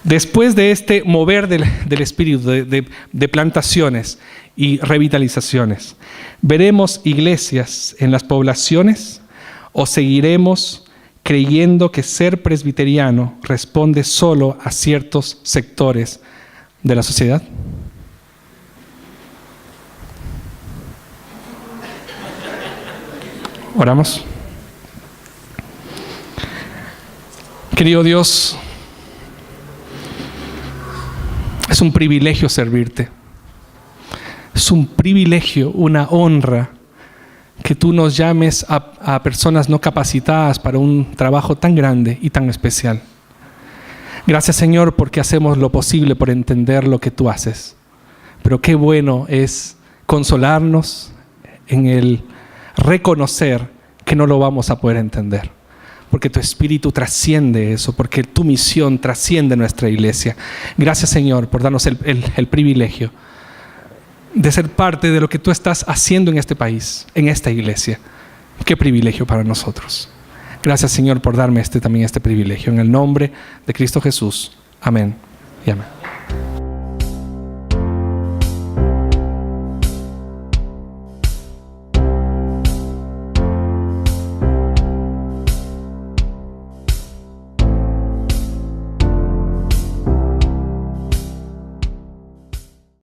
Después de este mover del Espíritu, de plantaciones y revitalizaciones, ¿veremos iglesias en las poblaciones o seguiremos creyendo que ser presbiteriano responde solo a ciertos sectores de la sociedad? Oramos. Querido Dios, es un privilegio servirte. Es un privilegio, una honra que tú nos llames a personas no capacitadas para un trabajo tan grande y tan especial. Gracias, Señor, porque hacemos lo posible por entender lo que tú haces. Pero qué bueno es consolarnos en el reconocer que no lo vamos a poder entender. Porque tu Espíritu trasciende eso, porque tu misión trasciende nuestra iglesia. Gracias, Señor, por darnos el privilegio de ser parte de lo que tú estás haciendo en este país, en esta iglesia. Qué privilegio para nosotros. Gracias, Señor, por darme también este privilegio. En el nombre de Cristo Jesús. Amén y amén.